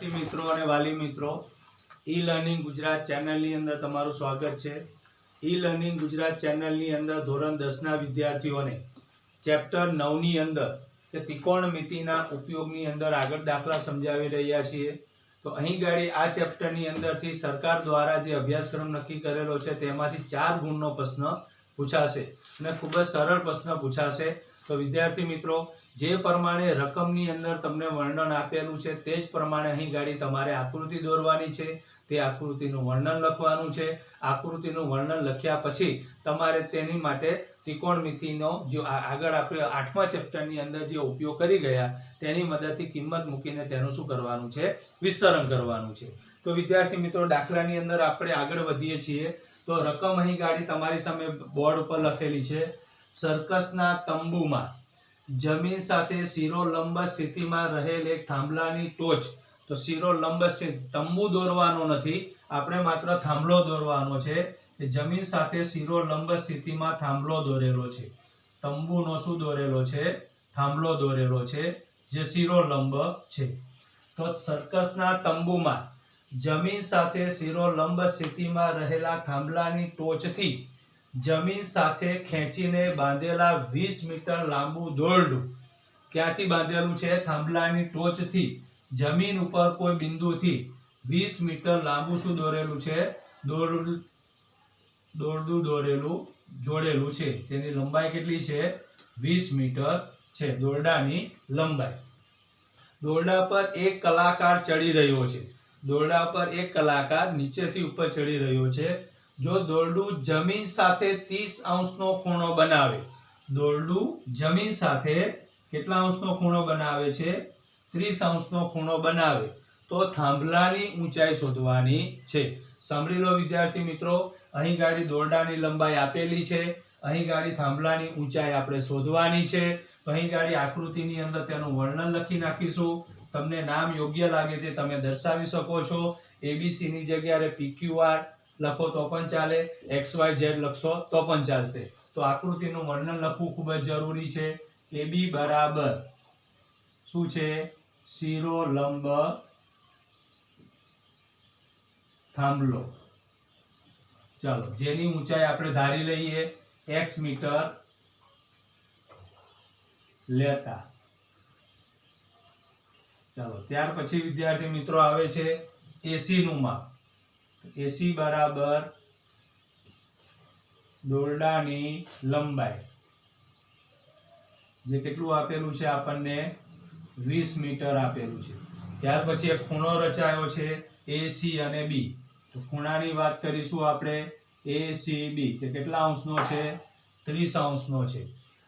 મિત્રો અને વાલી મિત્રો, ઈ લર્નિંગ ગુજરાત ચેનલની અંદર તમારું સ્વાગત છે। ઈ લર્નિંગ ગુજરાત ચેનલની અંદર ધોરણ 10 ના વિદ્યાર્થીઓને ચેપ્ટર 9 ની અંદર કે ત્રિકોણમિતિના ઉપયોગની અંદર આગળ દાખલા સમજાવી રહ્યા છીએ। તો અહીં ગાડી આ ચેપ્ટરની અંદરથી સરકાર દ્વારા જે અભ્યાસક્રમ નક્કી કરેલો છે તેમાંથી 4 ગુણનો પ્રશ્ન પૂછાશે અને ખૂબ જ સરળ પ્રશ્ન પૂછાશે। તો વિદ્યાર્થી મિત્રો, જે પ્રમાણે રકમની અંદર તમને વર્ણન આપેલું છે તે જ પ્રમાણે અહીં ગાડી તમારે આકૃતિ દોરવાની છે, તે આકૃતિનું વર્ણન લખવાનું છે। આકૃતિનું વર્ણન લખ્યા પછી તમારે તેની માટે ત્રિકોણમિતિનો જો આગળ આપણે 8મા ચેપ્ટરની અંદર જે ઉપયોગ કરી ગયા તેની મદદથી કિંમત મૂકીને તેનું શું કરવાનું છે, વિસ્તરણ કરવાનું છે। તો વિદ્યાર્થી મિત્રો, દાખલાની અંદર આપણે આગળ વધીએ છીએ। તો રકમ અહીં ગાડી તમારી સામે બોર્ડ ઉપર લખેલી છે। સર્કસના તંબુમાં જમીન સાથે શિરોલંબ સ્થિતિમાં રહેલ એક થાંભલાની ટોચ, તો શિરોલંબ તંબુ દોરવાનો નથી, આપણે માત્ર થાંભલો દોરવાનો છે। જમીન સાથે શિરોલંબ સ્થિતિમાં થાંભલો દોરેલો છે, તંબુનો શું દોરેલો છે, થાંભલો દોરેલો છે જે શિરોલંબ છે। તો સર્કસના તંબુમાં જમીન સાથે શિરોલંબ સ્થિતિમાં રહેલા થાંભલાની ટોચથી જમીન સાથે ખેંચીને બાંધેલા 20 મીટર લાંબુ દોરડું, ક્યાંથી બાંધેલું છે, થાંભલાની ટોચથી જમીન ઉપર કોઈ બિંદુથી 20 મીટર લાંબુ શું દોરેલું છે, દોરડું દોરેલું જોડેલું છે। તેની લંબાઈ કેટલી છે, 20 મીટર છે દોરડાની લંબાઈ। દોરડા પર એક કલાકાર ચડી રહ્યો છે, દોરડા પર એક કલાકાર નીચેથી ઉપર ચડી રહ્યો છે। જો દોરડું જમીન સાથે 30 અંશનો ખૂણો બનાવે, દોરડું જમીન સાથે કેટલા અંશનો ખૂણો બનાવે છે, 30 અંશનો ખૂણો બનાવે તો થાંભલાની ઊંચાઈ શોધવાની છે। સાંભળી લો વિદ્યાર્થી મિત્રો, અહીં ગાડી દોરડાની લંબાઈ આપેલી છે, અહીં ગાડી થાંભલાની ઊંચાઈ આપણે શોધવાની છે। તો અહીં ગાડી આકૃતિની અંદર તેનું વર્ણન લખી નાખીશું। તમને નામ યોગ્ય લાગે તે તમે દર્શાવી શકો છો। ABC ની જગ્યાએ PQR લખો તો પણ ચાલે, XYZ લખશો તો પણ ચાલશે। તો આકૃતિનું વર્ણન લખવું ખૂબ જ જરૂરી છે। AB બરાબર શું છે, શિરોલંબ થાંભલો, ચાલો જેની ઊંચાઈ આપણે ધારી લઈએ x મીટર લેતા। ચાલો ત્યાર પછી વિદ્યાર્થી મિત્રો આવે છે AC નું માપ। AC બરાબર દોરડાની લંબાઈ, જે કેટલું આપેલું છે આપણને, 20 મીટર આપેલું છે। ત્યાર પછી એક ખૂણો રચાયો છે AC અને B, તો ખૂણાની વાત કરીશું આપણે ACB, તે કેટલા અંશનો છે, 30 અંશનો છે।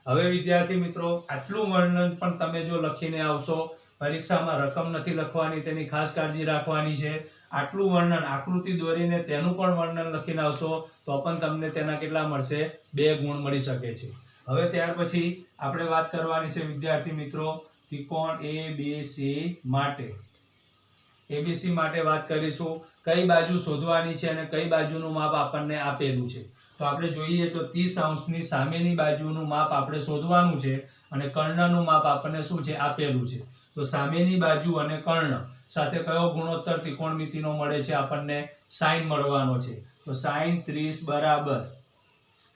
હવે વિદ્યાર્થી મિત્રો, આટલું વર્ણન પણ તમે જો લખીને આવશો, પરીક્ષામાં રકમ નથી લખવાની, તેની ખાસ કાળજી રાખવાની છે। આટલું વર્ણન આકૃતિ દોરીને તેનું પણ વર્ણન લખીને આવશો તો પણ તમને તેના કેટલા મળશે, 2 ગુણ મળી શકે છે। હવે ત્યાર પછી આપણે વાત કરવાની છે વિદ્યાર્થી મિત્રો ત્રિકોણ ABC માટે। ABC માટે વાત કરીશું, કઈ બાજુ શોધવાની છે અને કઈ બાજુનું માપ આપણને આપેલું છે। તો આપણે જોઈએ તો 30 અંશની સામેની બાજુનું માપ આપણે શોધવાનું છે અને કર્ણનું માપ આપણને શું છે, આપેલું છે। તો સામેની બાજુ અને કર્ણ સાથે કયો ગુણોત્તર ત્રિકોણમિતિનો મળે છે આપણને, sin મળવાનો છે। તો sin 30 બરાબર,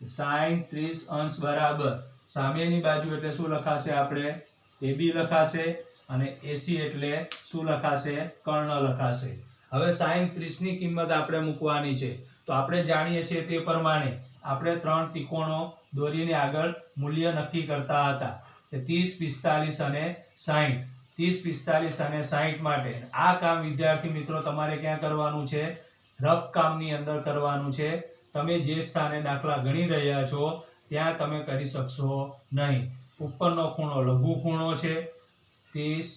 sin 30 અંશ બરાબર સામેની બાજુ એટલે શું લખાશે આપણે, AB લખાશે અને AC એટલે શું લખાશે, કર્ણ લખાશે। હવે sin 30 ની કિંમત આપણે મૂકવાની છે। તો આપણે જાણીએ છીએ તે પ્રમાણે આપણે 3 ત્રિકોણો દોરીને આગળ મૂલ્ય નક્કી કરતા હતા કે 30, 45 અને 60। 30, 45 અને 60 માટે આ કામ વિદ્યાર્થી મિત્રો તમારે ક્યાં કરવાનું છે, રફ કામની અંદર કરવાનું છે। તમે જે સ્થાને દાખલા ગણી રહ્યા છો ત્યાં તમે કરી શકશો નહીં। ઉપરનો ખૂણો લઘુ ખૂણો છે, 30,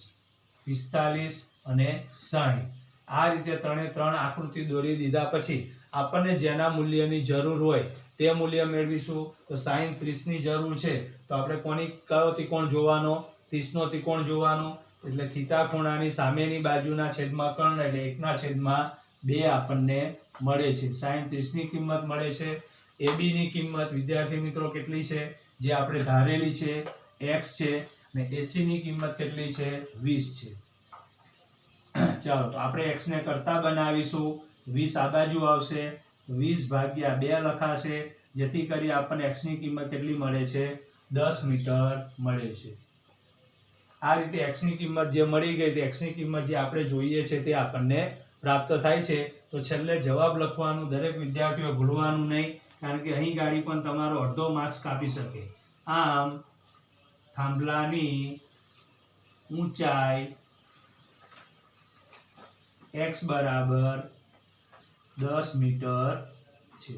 45 અને 60। આ રીતે 3 આકૃતિ દોરી દીધા પછી આપણને જેના મૂલ્યની જરૂર હોય તે મૂલ્ય મેળવીશું। તો sin 30 ની જરૂર છે તો આપણે કયો ત્રિકોણ જોવાનો, 30 નો ત્રિકોણ જોવાનો, એટલે થીટા ખૂણાની સામેની બાજુના છેદમાં કર્ણ એટલે 1/2 આપણને મળે છે। sin 30 ની કિંમત મળે છે। AB ની કિંમત વિદ્યાર્થી મિત્રો કેટલી છે, જે આપણે ધારેલી છે, x છે, અને AC ની કિંમત કેટલી છે, 20 છે। ચાલો તો આપણે x ને કરતા બનાવીશું 20 આ બાજુ આવશે 20 ભાગ્યા 2 લખાશે જેથી કરી આપણને x ની કિંમત કેટલી મળે છે 10 મીટર મળે છે આ રીતે x ની કિંમત જે મળી ગઈ તે x ની કિંમત જે આપણે જોઈએ છે તે આપણને પ્રાપ્ત થાય છે તો છેલ્લે જવાબ લખવાનું દરેક વિદ્યાર્થીઓ ભૂલવાનું નહીં કારણ કે અહીં ગાડી પણ તમારો અડધો માર્ક્સ કાપી શકે આમ થાંભલાની ઊંચાઈ x બરાબર 10 મીટર છે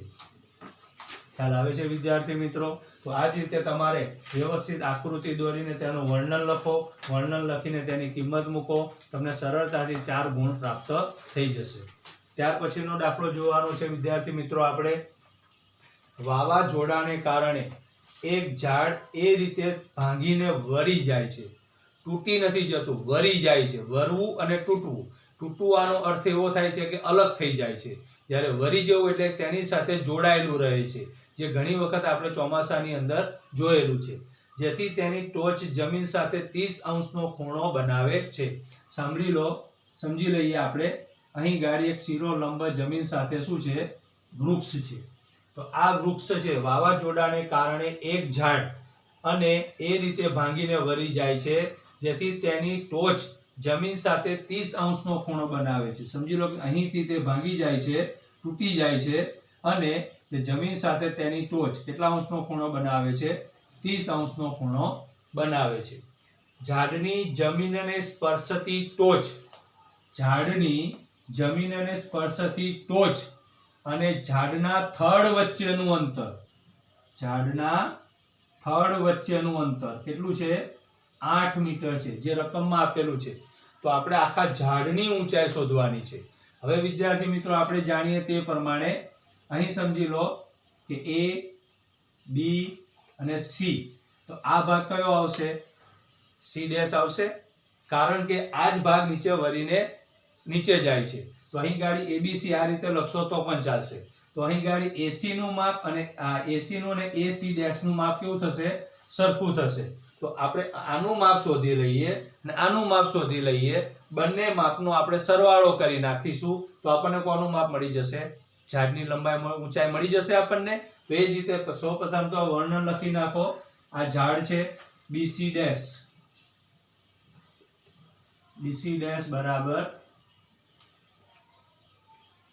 ખ્યાલ આવે છે વિદ્યાર્થી મિત્રો તો આ જ રીતે તમારે વ્યવસ્થિત આકૃતિ દોરીને તેનું વર્ણન લખો વર્ણન લખીને તેની કિંમત મૂકો તમને સરળતાથી 4 ગુણ પ્રાપ્ત થઈ જશે ત્યાર પછીનો દાખલો જોવાનો છે વિદ્યાર્થી મિત્રો આપણે વાવાઝોડાને કારણે એક ઝાડ એ રીતે ભાંગીને વળી જાય છે તૂટી નથી જતું વળી જાય છે વરવું અને તૂટવું તૂટવાનો અર્થ એવો થાય છે કે અલગ થઈ જાય છે જ્યારે વળી જવું એટલે તેની સાથે જોડાયેલું રહે છે જે ઘણી વખત આપણે ચોમાસાની અંદર જોયેલું છે જેથી તેની ટોચ જમીન સાથે 30 અંશનો ખૂણો બનાવે છે સમજી લઈએ આપણે અહીં ગાડી એક શીરો લંબ જમીન સાથે શું છે વૃક્ષ છે તો આ વૃક્ષ છે વાવાઝોડાને કારણે એક ઝાડ અને એ રીતે ભાંગીને વળી જાય છે જેથી તેની ટોચ જમીન સાથે 30 અંશનો ખૂણો બનાવે છે સમજી લો કે અહીંથી તે ભાંગી જાય છે તૂટી જાય છે અને તે જમીન સાથે તેની ટોચ કેટલા અંશનો ખૂણો બનાવે છે 30 અંશનો ખૂણો બનાવે છે ઝાડની જમીનને સ્પર્શતી ટોચ ઝાડની જમીનને સ્પર્શતી ટોચ અને ઝાડના થડ વચ્ચેનું અંતર કેટલું છે 8 મીટર છે જે રકમમાં આપેલું છે તો આપણે આખા ઝાડની ઊંચાઈ શોધવાની છે હવે વિદ્યાર્થી મિત્રો આપણે જાણીએ તે પ્રમાણે અહીં સમજી લો કે A B અને C તો આ ભાગ કયો આવશે C ડેશ આવશે કારણ કે આ જ ભાગ નીચે વળીને નીચે જાય છે તો અહીં ગાડી ABC આ રીતે લખશો તો પણ ચાલશે તો અહીં ગાડી AC નું માપ અને AC નું અને AC ડેશ નું માપ કેવું થશે સરખું થશે તો આપણે આનું માપ શોધી લઈએ અને આનું માપ શોધી લઈએ બંને માપનો આપણે સરવાળો કરી નાખીશું તો આપણને કોનું માપ મળી જશે ઝાડની લંબાઈ ઊંચાઈ મળી જશે આપણને તો એ જ રીતે સૌપ્રથમ તો વર્ણન લખી નાખો આ ઝાડ છે BC ડેશ બરાબર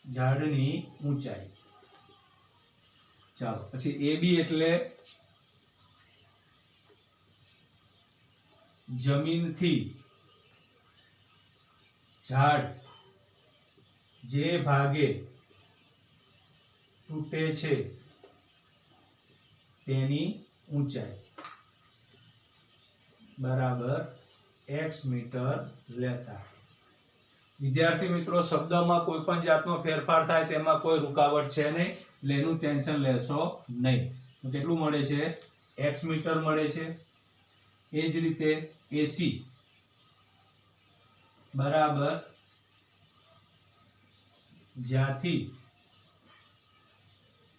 ઝાડની ઊંચાઈ ચાલો પછી AB એટલે જમીનથી ઝાડ જે ભાગે તૂટે છે તેની ઊંચાઈ બરાબર x મીટર લેતા વિદ્યાર્થી મિત્રો શબ્દમાં કોઈ પણ જાતનો ફેરફાર થાય તેમાં કોઈ રૂકાવટ છે નહીં એટલે એનું ટેન્શન લેશો નહીં તો કેટલું મળે છે x મીટર મળે છે એ જ રીતે AC બરાબર જ્યાંથી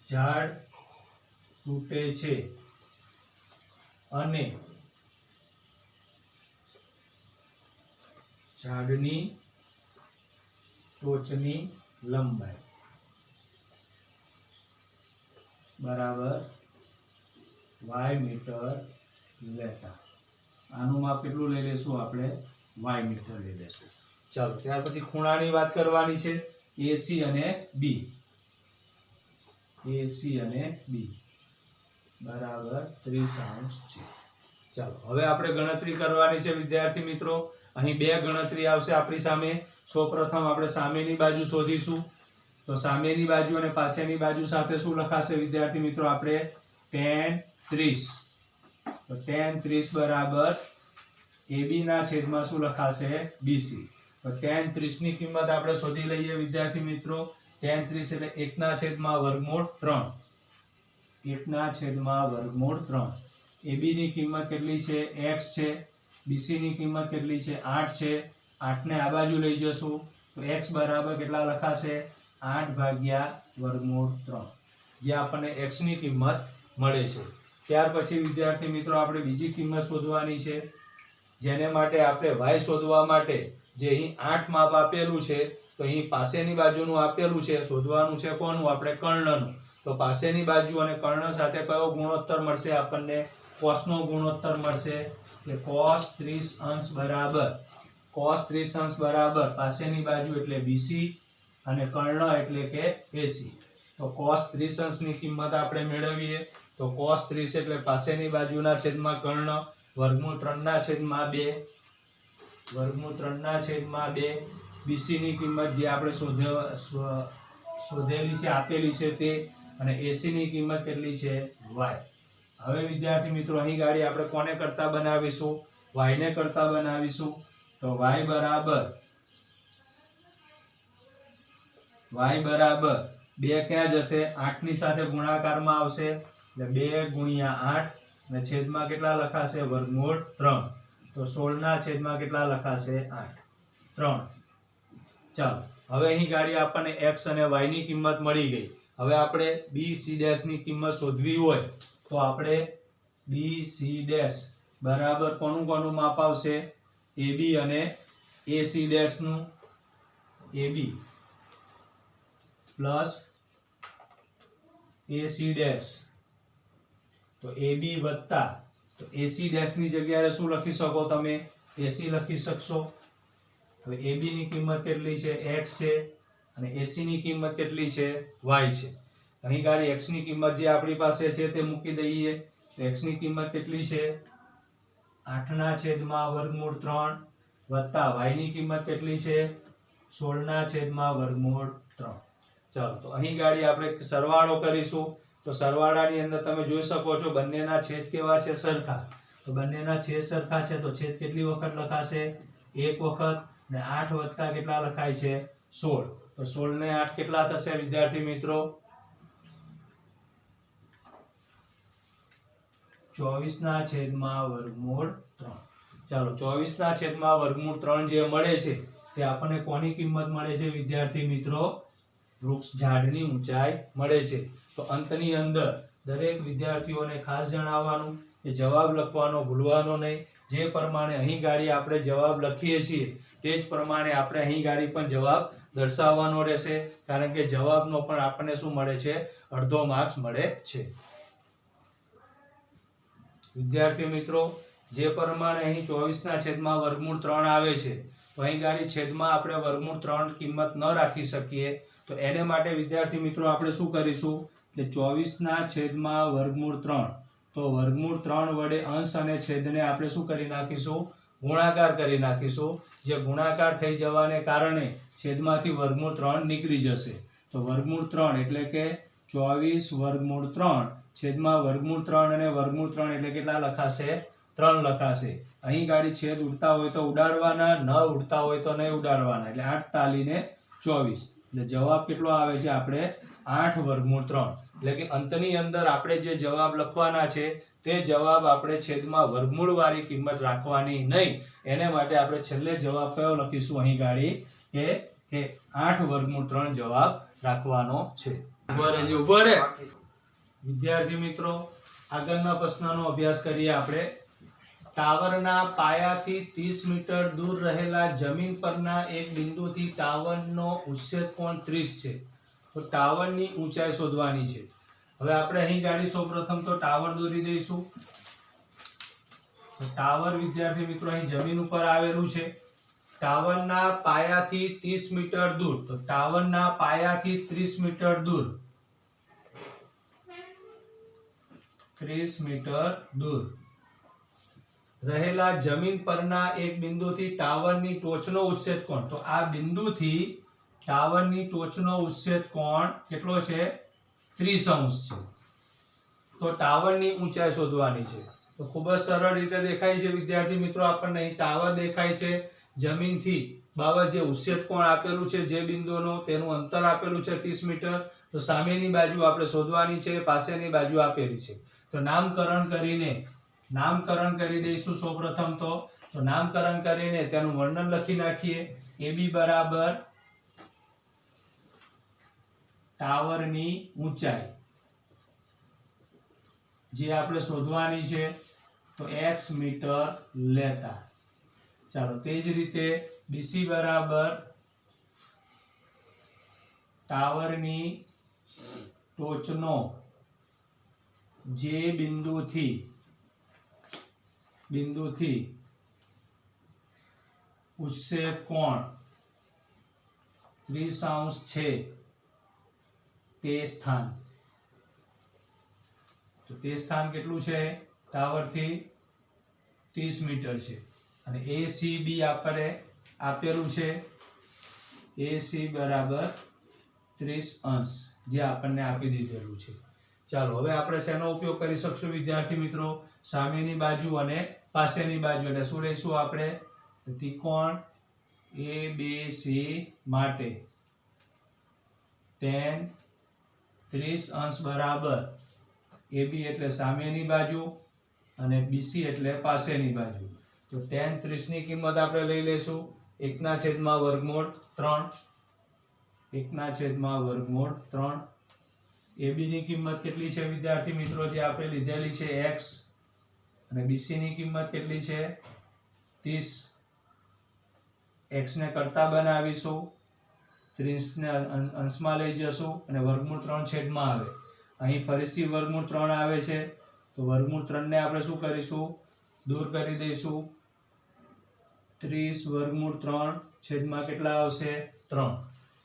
ઝાડ તૂટે છે અને ઝાડની ટોચની લંબાઈ બરાબર y મીટર લેતા આનું માપ કેટલું લઈ લેશું આપણે y મીટર લઈ લેશું ચાલો ત્યાર પછી ખૂણાની વાત કરવાની છે AC અને B બરાબર 30 અંશ છે ચાલો હવે આપણે ગણતરી કરવાની છે વિદ્યાર્થી મિત્રો અહીં બે ગણતરી આવશે આપણી સામે સૌપ્રથમ આપણે સામેની બાજુ શોધીશું તો સામેની બાજુ અને પાછળની બાજુ સાથે શું લખાશે વિદ્યાર્થી મિત્રો આપણે tan 30 તો tan 30 બરાબર AB ના છેદમાં શું લખાશે BC તો tan 30 ની કિંમત આપણે શોધી લઈએ વિદ્યાર્થી મિત્રો tan 30 એટલે 1 ના છેદમાં વર્ગમૂળ 3 AB ની કિંમત કેટલી છે x છે BC ની કિંમત કેટલી છે 8 છે 8 ને આ બાજુ લઈ જશું તો x બરાબર કેટલા લખાશે 8 ભાગ્યા વર્ગમૂળ 3 જે આપણને x ની કિંમત મળે છે ત્યાર પછી વિદ્યાર્થી મિત્રો આપણે બીજી કિંમત શોધવાની છે જેને માટે આપણે y શોધવા માટે જે અહીં 8 માપ આપેલું છે તો અહીં પાસેની બાજુનું આપેલું છે, શોધવાનું છે કોનું? આપણે કર્ણનું. તો પાસેની બાજુ અને કર્ણ સાથે કયો ગુણોત્તર મળશે આપણને? કોસનો ગુણોત્તર મળશે. એટલે cos 30 અંશ બરાબર cos 30 અંશ બરાબર પાસેની બાજુ એટલે BC અને કર્ણ એટલે કે AC. તો cos 30 અંશની કિંમત આપણે મેળવીએ તો cos 30 એટલે પાસેની બાજુના છેદમાં કર્ણ વર્ગમૂળ 3/2 વર્ગમૂળ 3/2 BC ની કિંમત જે આપણે શોધેલી છે આપેલી છે તે, અને AC ની કિંમત કેટલી છે? y. હવે વિદ્યાર્થી મિત્રો અહીં ગાડી આપણે કોને કરતા બનાવીશું? y ને કરતા બનાવીશું. તો y બરાબર 2 ક્યાં જશે? 8 ની સાથે ગુણાકારમાં આવશે એટલે 2 ગુણ્યા 8 અને છેદમાં કેટલા લખાશે? વર્ગમૂળ 3. તો 16 ના છેદમાં કેટલા લખાશે? 8. 3. ચાલો હવે અહીં ગાડી આપણને x અને y ની કિંમત મળી ગઈ. હવે આપણે BC' ની કિંમત શોધવી હોય તો આપણે BC' બરાબર કોનું માપ આવશે? AB અને AC' નું AB પ્લસ AC' તો AB વત્તા તો AC' ની જગ્યાએ શું લખી શકો તમે? AC લખી શકશો. હવે AB ની કિંમત કેટલી છે? x છે અને AC ની કિંમત કેટલી છે? y છે. અહીં ગાડી x ની કિંમત જે આપણી પાસે છે તે મૂકી દઈએ. તો x ની કિંમત કેટલી છે? 8/√3 વત્તા y ની કિંમત કેટલી છે? 16/√3. ચાલો તો અહીં ગાડી આપણે સરવાળો કરીશું. તો સરવાળાની અંદર તમે જોઈ શકો છો બંનેના છેદ કેવા છે? સરખા. તો બંનેના છેદ સરખા છે તો છેદ કેટલી વખત લખાશે? એક વખત. ને 8 વત્તા કેટલા લખાય છે? 16. તો 16 ને 8 કેટલા થશે વિદ્યાર્થી મિત્રો? 24/√3. ચાલો 24/√3 જે મળે છે તે આપણને કોની કિંમત મળે છે વિદ્યાર્થી મિત્રો? વૃક્ષ ઝાડની ઊંચાઈ મળે છે. તો અંતની અંદર દરેક વિદ્યાર્થીઓને ખાસ જણાવવાનું કે જવાબ લખવાનો ભૂલવાનો નહીં. જે પ્રમાણે અહીં ગાડી આપણે જવાબ લખીએ છીએ તે જ પ્રમાણે આપણે અહીં ગાડી પણ જવાબ દર્શાવવાનો રહેશે, કારણ કે જવાબનો પણ આપણને શું મળે છે? અડધો માર્ક્સ મળે છે. વિદ્યાર્થી મિત્રો જે પ્રમાણે અહીં 24/√3 આવે છે તો અહીં ગાડી છેદમાં આપણે √3 કિંમત ન રાખી શકીએ. તો એને માટે વિદ્યાર્થી મિત્રો આપણે શું કરીશું કે 24/√3 તો √3 વડે અંશ અને છેદને આપણે શું કરી નાખીશું? ગુણાકાર કરી નાખીશું. જે ગુણાકાર થઈ જવાને કારણે છેદમાંથી √3 નીકળી જશે. તો √3 એટલે કે 24/3 છેદમાં √3 અને √3 એટલે કેટલા લખાશે? 3 લખાશે. અહીં ગાડી છેદ ઉડતા હોય તો ઉડાડવાના, ન ઉડતા હોય તો નહીં ઉડાડવાના. એટલે 8 તાલીને 24. એટલે જવાબ કેટલો આવે છે? આપણે 8/3. એટલે કે અંતની અંદર આપણે જે જવાબ લખવાના છે તે જવાબ આપણે છેદમાં વર્ગમૂળ વાળી કિંમત રાખવાની નહીં. એને માટે આપણે છેલ્લે જવાબ કયો લખીશું અહીં ગાડી? કે 8/3 જવાબ રાખવાનો છે. ઉભો રહે વિદ્યાર્થી મિત્રો, આગળના પ્રશ્નનો અભ્યાસ કરીએ આપણે. ટાવરના પાયાથી 30 મીટર દૂર રહેલા જમીન પરના એક બિંદુથી ટાવરનો ઉચ્છેદ કોણ 30 છે. તો ટાવરની ઊંચાઈ શોધવાની છે. હવે આપણે અહીં ગાડી સૌપ્રથમ તો ટાવર દોરી દઈશું. તો ટાવર વિદ્યાર્થી મિત્રો અહીં જમીન ઉપર આવેલું છે. ટાવરના પાયાથી 30 મીટર દૂર. તો ટાવરના પાયાથી 30 મીટર દૂર 30 મીટર દૂર રહેલા જમીન પરના એક બિંદુથી ટાવરની ટોચનો ઉચ્છેદ કોણ. તો આ બિંદુથી ટાવરની ટોચનો ઉચ્છેદ કોણ કેટલો છે? 30 અંશ છે. તો ટાવરની ઊંચાઈ શોધવાની છે. તો ખૂબ જ સરળ રીતે દેખાય છે વિદ્યાર્થી મિત્રો. આપણને અહીં ટાવર દેખાય છે. જમીનથી બાબત જે ઉચ્છેદ કોણ આપેલું છે જે બિંદુનો તેનું અંતર આપેલું છે 30 મીટર. તો સામેની બાજુ આપણે શોધવાની છે, પાસેની બાજુ આપેલી છે. તો નામકરણ કરી દઈશું સૌપ્રથમ તો નામકરણ કરીને તેનું વર્ણન લખી નાખીએ. AB બરાબર ટાવરની ઊંચાઈ જે આપણે શોધવાની છે તો x મીટર લેતા. ચાલો તે જ રીતે BC બરાબર ટાવરની ટોચનો જે બિંદુથી ઉત્સેક કોણ 30° છે તે સ્થાન, તો તે સ્થાન કેટલું છે? ટાવરથી 30 મીટર છે. અને ACB આપણે આપેલું છે, AC બરાબર 30°, જે આપણને આપી દીધેલું છે. ચાલો હવે આપણે શેનો ઉપયોગ કરી શકશું વિદ્યાર્થી મિત્રો? સામેની બાજુ અને પાસેની બાજુ. એટલે શું લઈશું આપણે? ત્રિકોણ ABC માટે tan 30° બરાબર AB એટલે સામેની બાજુ અને BC એટલે પાસેની બાજુ. તો tan 30 ની કિંમત આપણે લઈ લેશું 1/3. 1/3. AB ની કિંમત કેટલી છે વિદ્યાર્થી મિત્રો? જે આપણે લીધેલી છે x, અને BC ની કિંમત કેટલી છે? 30. x ને કરતા બનાવીશું, 30 ને અંશમાં લઈ જશું અને √3 છેદમાં આવે. અહીં ફરીથી √3 આવે છે, તો √3 ને આપણે શું કરીશું? દૂર કરી દઈશું. 30 √3 છેદમાં કેટલા આવશે? 3.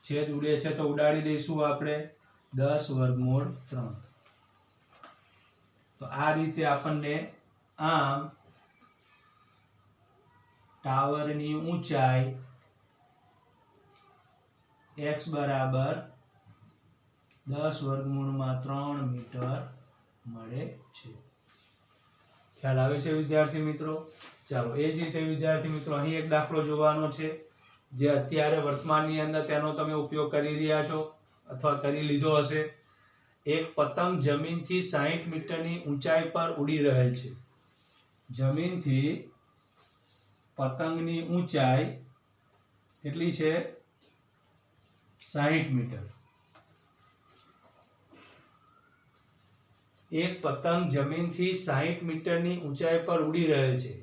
છેદ ઉડે છે તો ઉડાડી દઈશું આપણે. 10 √3. તો આ રીતે આપણને આમ ટાવરની ઊંચાઈ x બરાબર 10 √3 મીટર મળે છે. ખ્યાલ આવે છે વિદ્યાર્થી મિત્રો? ચાલો એ જ રીતે વિદ્યાર્થી મિત્રો અહીં એક દાખલો જોવાનો છે, જે અત્યારે વર્તમાનની અંદર તેનો તમે ઉપયોગ કરી રહ્યા છો અથવા કરી લીધો હશે. એક પતંગ જમીનથી 60 મીટરની ઊંચાઈ પર ઉડી રહેલ છે. જમીનથી પતંગની ઊંચાઈ કેટલી છે? 60 મીટર. એક પતંગ જમીનથી 60 મીટરની ઊંચાઈ પર ઉડી રહેલ છે.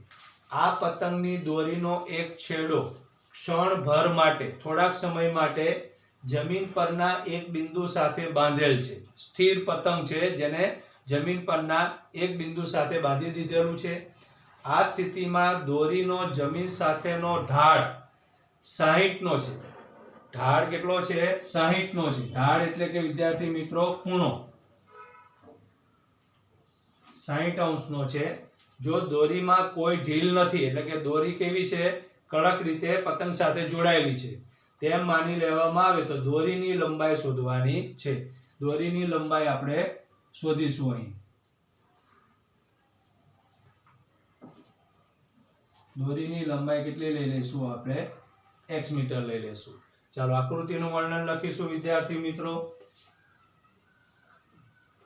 આ પતંગની દોરીનો એક છેડો ક્ષણભર માટે, થોડાક સમય માટે જમીન પરના એક બિંદુ સાથે બાંધેલ છે. સ્થિર પતંગ છે, જેને જમીન પરના એક બિંદુ સાથે બાંધી દીધેલું છે. આ સ્થિતિમાં દોરીનો જમીન સાથેનો ઢાળ 60 નો છે. ઢાળ કેટલો છે? 60 નો છે. ઢાળ એટલે કે વિદ્યાર્થી મિત્રો ખૂણો 60° નો છે. જો દોરીમાં કોઈ ઢીલ નથી, એટલે કે દોરી કેવી છે? કડક રીતે પતંગ સાથે જોડાયેલી છે, તેમ માની લેવામાં આવે તો દોરીની લંબાઈ શોધવાની છે. દોરીની લંબાઈ આપણે શોધીશું. અહીં દોરીની લંબાઈ કેટલી લઈ લઈશું આપણે? x મીટર લઈ લઈશું. ચાલો આકૃતિનું વર્ણન લખીશું વિદ્યાર્થી મિત્રો.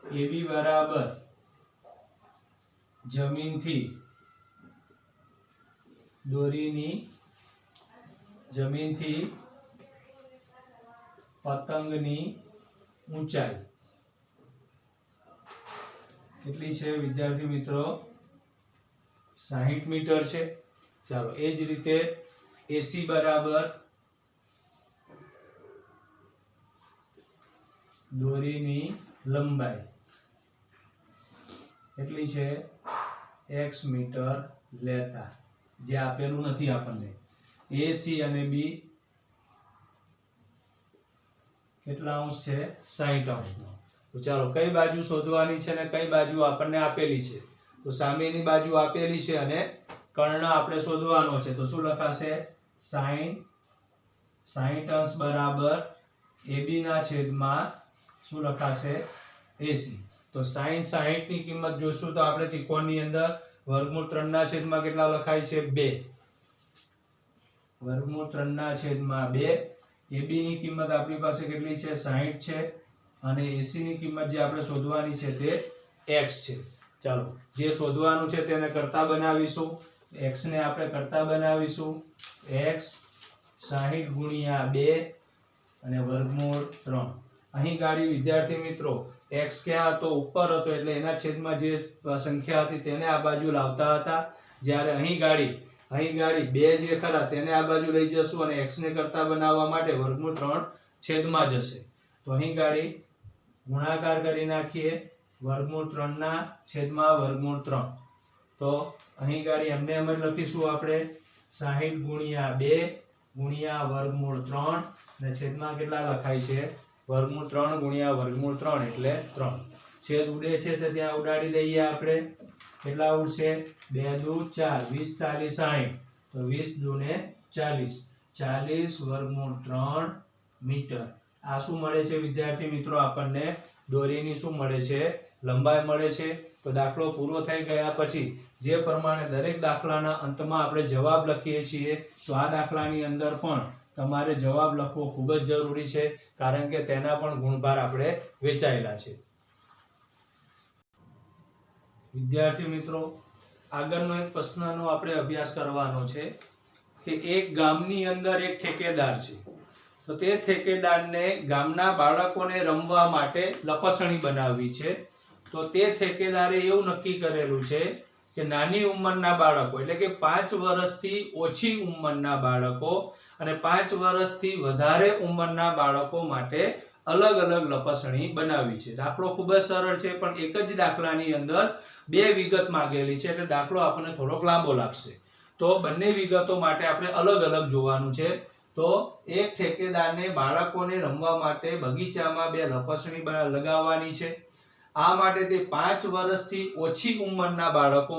AB બરાબર જમીનથી પતંગની ઊંચાઈ કેટલી છે વિદ્યાર્થી મિત્રો? 60 મીટર છે. ચાલો એ જ રીતે AC બરાબર દોરીની લંબાઈ કેટલી છે? x મીટર લેતા, જે આપેલું નથી આપણને. AC અને B કેટલા અંશ છે? 60°. તો ચાલો કઈ બાજુ શોધવાની છે અને કઈ બાજુ આપણને આપેલી છે? તો સામેની બાજુ આપેલી છે અને કર્ણ આપણે શોધવાનો છે. તો શું લખાશે? sin 60° બરાબર AB ના છેદમાં શું લખાશે? AC. તો sin 60 ની કિંમત જોશું તો આપણે ત્રિકોણની અંદર √3 ના છેદમાં કેટલા લખાય છે? 2. √3 ના છેદમાં 2. AB ની કિંમત આપણી પાસે કેટલી છે? 60 છે. અને AC ની કિંમત જે આપણે શોધવાની છે તે x છે. ચાલો જે શોધવાનું છે તેને કરતા બનાવીશું. x ને આપણે કરતા બનાવીશું. x 60 ગુણ્યા 2 અને √3. અહીં ગાડી વિદ્યાર્થી મિત્રો x ક્યાં હતો? ઉપર હતો, એટલે એના છેદમાં જે સંખ્યા હતી તેને આ બાજુ લાવતા હતા. જ્યારે અહીં ગાડી અહીં ગાડી 2 જે ખરા તેને આ બાજુ લઈ જશું અને x ને કરતા બનાવવા માટે વર્ગમૂળ 3 છેદમાં જશે. તો અહીં ગાડી ગુણાકાર કરી નાખીએ વર્ગમૂળ 3 ના છેદમાં વર્ગમૂળ 3. તો અહીં ગાડી એમને એમ જ લખીશું આપણે 60 ગુણ્યા 2 ગુણ્યા વર્ગમૂળ 3 અને છેદમાં કેટલા લખાય છે વર્ગમૂળ 3 ગુણ્યા વર્ગમૂળ 3 એટલે 3. છેદ ઉડે છે તો ત્યાં ઉડાડી દઈએ આપણે. કેટલા ઉડશે 2 દુ 4 20 40 60. તો 20 દુ ને 40 40 વર્ગમૂળ 3 મીટર. આ શું મળે છે વિદ્યાર્થી મિત્રો આપણને દોરીની શું મળે છે લંબાઈ મળે છે. તો દાખલો પૂરો થઈ ગયા પછી જે પ્રમાણે દરેક દાખલાના અંતમાં આપણે જવાબ લખીએ છીએ તો આ દાખલાની અંદર પણ તમારે જવાબ લખવો ખૂબ જ જરૂરી છે કારણ કે તેના પણ ગુણભાર આપણે વેચાયેલા છે. વિદ્યાર્થી મિત્રો આગળનો એક પ્રશ્નનો આપણે અભ્યાસ કરવાનો છે કે એક ગામની અંદર એક ઠેકેદાર છે. તો તે ઠેકેદારને ગામના બાળકોને રમવા માટે લપસણી બનાવવી છે. તો તે ઠેકેદારે એવું નક્કી કરેલું છે કે નાની ઉંમરના બાળકો એટલે કે 5 વર્ષથી ઓછી ઉંમરના બાળકો અને 5 વર્ષથી વધારે ઉંમરના બાળકો માટે અલગ અલગ લપસણી બનાવવી છે. દાખલો ખૂબ જ સરળ છે પણ એક જ દાખલાની અંદર 2 વિગત માંગેલી છે એટલે દાખલો આપણને થોડોક લાંબો લાગશે. તો બંને વિગતો માટે આપણે અલગ અલગ જોવાનું છે. તો એક ઠેકેદારને બાળકોને રમવા માટે બગીચામાં 2 લપસણી લગાવવાની છે. આ માટે તે 5 વર્ષથી ઓછી ઉંમરના બાળકો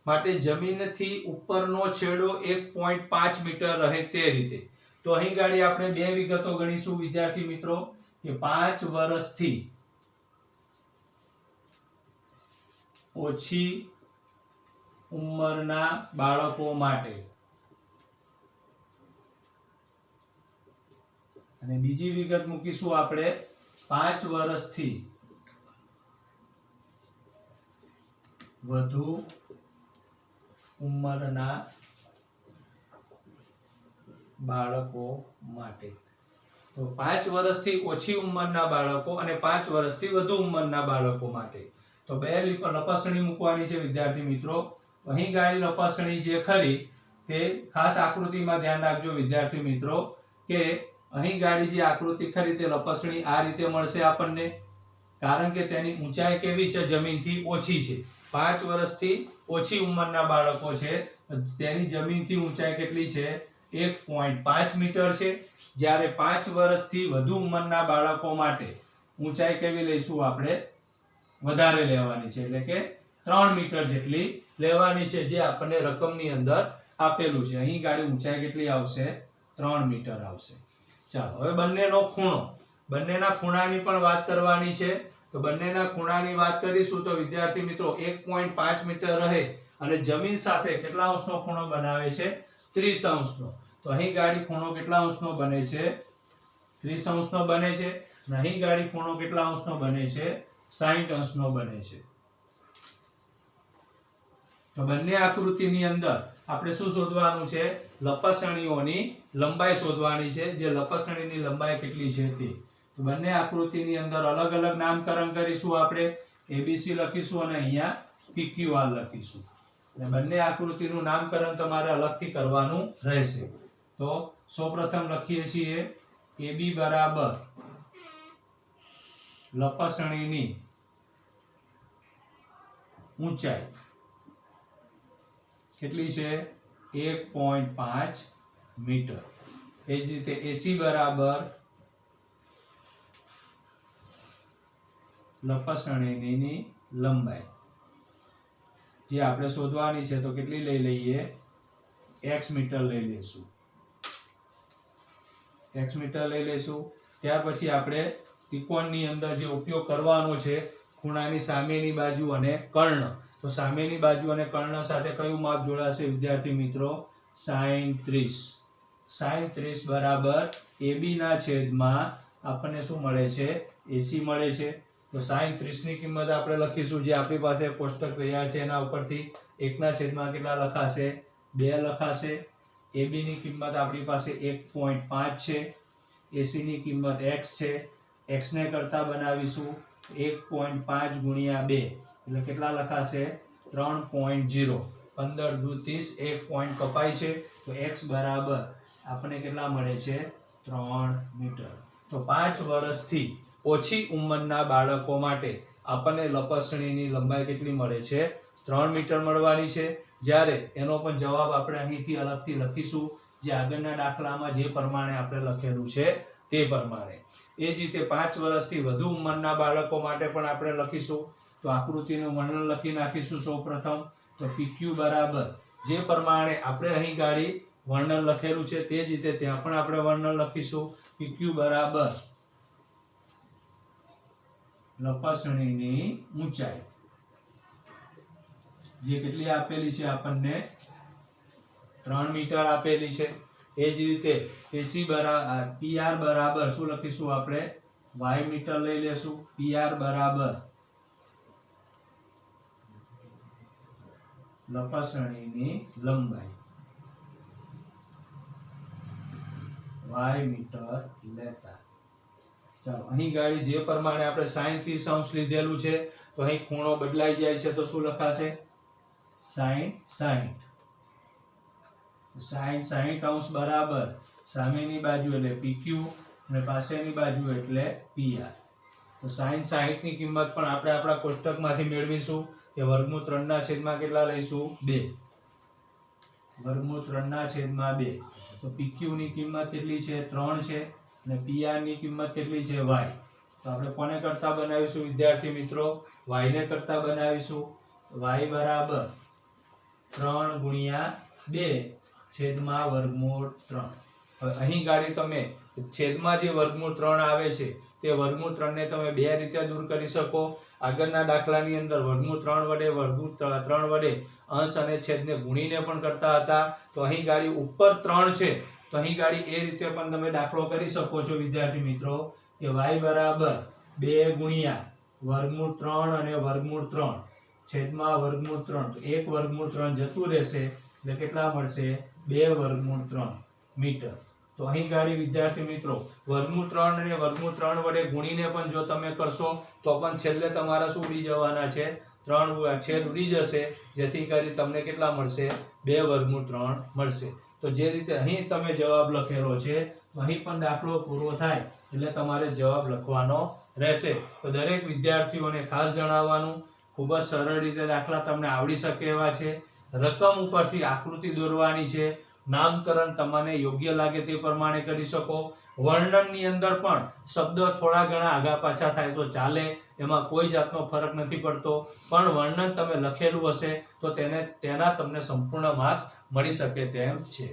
માટે જમીનથી ઉપરનો છેડો 1.5 મીટર રહે તે રીતે. તો અહીં ગાડી આપણે 2 વિગતો ગણીશું વિદ્યાર્થી મિત્રો કે 5 વર્ષથી ઓછી ઉંમરના બાળકો માટે અને બીજી વિગત મૂકીશું આપણે 5 વર્ષથી વધુ ઉંમરના બાળકો માટે. તો 5 વર્ષથી ઓછી ઉંમરના બાળકો અને 5 વર્ષથી વધુ ઉંમરના બાળકો માટે તો 2 લપસણી મૂકવાની છે વિદ્યાર્થી મિત્રો. અહીં ગાડી લપસણી જે ખરી તે ખાસ આકૃતિમાં ધ્યાન રાખજો વિદ્યાર્થી મિત્રો કે અહીં ગાડી જે આકૃતિ ખરી તે લપસણી આ રીતે મળશે આપણને કારણ કે તેની ઊંચાઈ કેવી છે જમીનથી ઓછી છે. 5 વર્ષથી ઓછી ઉંમરના બાળકો છે તેની જમીનથી ઊંચાઈ કેટલી છે 1.5 મીટર છે. જ્યારે 5 વર્ષથી વધુ ઉંમરના બાળકો માટે ઊંચાઈ કેવી લઈશું આપણે વધારે લેવાની છે એટલે કે 3 મીટર જેટલી લેવાની છે જે આપણને રકમની અંદર આપેલું છે. અહીં ગાડી ઊંચાઈ કેટલી આવશે 3 મીટર આવશે. ચાલો હવે બંનેનો ખૂણો બંનેના ખૂણાની પણ વાત કરવાની છે. તો બંનેના ખૂણાની વાત કરીશું તો વિદ્યાર્થી મિત્રો 1.5 મીટર રહે અને જમીન સાથે કેટલા અંશનો ખૂણો બનાવે છે 30 અંશનો. તો અહીં ગાડી ખૂણો કેટલા અંશનો બને છે 30 અંશનો બને છે અને અહીં ગાડી ખૂણો કેટલા અંશનો બને છે 60 અંશનો બને છે. તો બંને આકૃતિની અંદર આપણે શું શોધવાનું છે લપસણીઓની લંબાઈ શોધવાની છે જે લપસણીની લંબાઈ કેટલી છે તે. તો બંને આકૃતિની અંદર અલગ અલગ નામકરણ કરીશું આપણે ABC લખીશું અને અહીંયા PQR લખીશું અને બંને આકૃતિનું નામકરણ તમારે અલગથી કરવાનું રહેશે. તો સૌપ્રથમ લખીએ છીએ AB બરાબર લપસણીની ઊંચાઈ કેટલી છે 1.5 મીટર. એ જ રીતે AC બરાબર લપસણીની લંબાઈ જે આપણે શોધવાની છે તો કેટલી લઈ લઈએ x મીટર લઈ લઈશું. x મીટર લઈ લઈશું. ત્યાર પછી આપણે ત્રિકોણની અંદર જે ઉપયોગ કરવાનો છે ખૂણાની સામેની બાજુ અને કર્ણ. તો સામેની બાજુ અને કર્ણ સાથે કયું માપ જોડાશે વિદ્યાર્થી મિત્રો sin 30. sin 30 બરાબર AB ના છેદમાં આપણને શું મળે છે AC મળે છે. તો sin 30 ની કિંમત આપણે લખીશું જે આપણી પાસે કોષ્ટક તૈયાર છે એના ઉપરથી 1 ના છેદમાં કેટલા લખાશે 2 લખાશે. AB ની કિંમત આપણી પાસે 1.5 છે. AC ની કિંમત x છે. x ને કરતા બનાવીશું 1.5 ગુણ્યા 2 એટલે કેટલા લખાશે 3.0. 15 દુ 30, 1 પોઈન્ટ કપાય છે તો x બરાબર આપણને કેટલા મળે છે 3 મીટર. તો 5 વર્ષથી ઓછી ઉંમરના બાળકો માટે આપણને લપસણીની લંબાઈ કેટલી મળે છે 3 મીટર મળવાની છે. જ્યારે એનો પણ જવાબ આપણે અહીંથી અલગથી લખીશું જે આગળના દાખલામાં જે પ્રમાણે આપણે લખેલું છે તે પ્રમાણે. એ જ રીતે 5 વર્ષથી વધુ ઉંમરના બાળકો માટે પણ આપણે લખીશું. તો આકૃતિનું વર્ણન લખી નાખીશું. સૌપ્રથમ તો PQ બરાબર જે પ્રમાણે આપણે અહીં ગાડી વર્ણન લખેલું છે તે જ રીતે ત્યાં પણ આપણે વર્ણન લખીશું. PQ બરાબર લપસણીની ઊંચાઈ જે કેટલી આપેલી છે આપણને 3 મીટર આપેલી છે. એ જ રીતે PR બરાબર શું લખીશું આપણે y મીટર લઈ લેશું. PR બરાબર લપસણીની લંબાઈ y મીટર લેતા. ચાલો અહીં ગાડી જે પ્રમાણે આપણે sin 30° લીધેલું છે તો અહીં ખૂણો બદલાઈ જાય છે તો શું લખાશે sin 60° બરાબર સામેની બાજુ એટલે PQ અને પાછળની બાજુ એટલે PR. તો sin 60 ની કિંમત પણ આપણે આપણા કોષ્ટકમાંથી મેળવીશું કે વર્ગમૂળ 3 ના છેદમાં કેટલા લઈશું 2. વર્ગમૂળ 3 ના છેદમાં 2. તો PQ ની કિંમત કેટલી છે 3 છે અને PR ની કિંમત કેટલી છે y. તો આપણે કોને કરતા બનાવીશું વિદ્યાર્થી મિત્રો y ને કરતા બનાવીશું. y બરાબર 3 ગુણ્યા 2 છેદમાં વર્ગમૂળ 3. હવે અહીં ગાડી તમે છેદમાં જે વર્ગમૂળ 3 આવે છે તે વર્ગમૂળ 3 ને તમે બે રીતે દૂર કરી શકો. આગળના દાખલાની અંદર વર્ગમૂળ 3 વડે અંશ અને છેદને ગુણીને પણ કરતા હતા. તો અહીં ગાડી ઉપર 3 છે તો અહીં ગાડી એ રીતે પણ તમે દાખલો કરી શકો છો વિદ્યાર્થી મિત્રો કે y બરાબર 2 ગુણ્યા વર્ગમૂળ 3 અને વર્ગમૂળ 3 છેદમાં વર્ગમૂળ 3. તો એક વર્ગમૂળ 3 જતું રહેશે એટલે કેટલા મળશે 2 વર્ગમૂળ 3 મીટર. તો અહીં ગાડી વિદ્યાર્થી મિત્રો વર્ગમૂળ 3 અને વર્ગમૂળ 3 વડે ગુણીને પણ જો તમે કરશો તો પણ છેલ્લે તમારા શું ઉડી જવાના છે 3 છેદ ઉડી જશે જેથી કરી તમને કેટલા મળશે 2 વર્ગમૂળ 3 મળશે. તો જે રીતે અહીં તમે જવાબ લખેલો છે અહીં પણ દાખલો પૂરો થાય એટલે તમારે જવાબ લખવાનો રહેશે. તો દરેક વિદ્યાર્થીઓને ખાસ જણાવવાનું ખૂબ જ સરળ રીતે દાખલા તમને આવડી શકે એવા છે. રકમ ઉપરથી આકૃતિ દોરવાની છે. નામકરણ તમને યોગ્ય લાગે તે પ્રમાણે કરી શકો. વર્ણનની અંદર પણ શબ્દ થોડા ઘણા આગા પાછા થાય તો ચાલે, એમાં કોઈ જાતનો ફરક નથી પડતો. પણ વર્ણન તમે લખેલું હશે તો તેના તમને સંપૂર્ણ માર્ક્સ મળી શકે તેમ છે.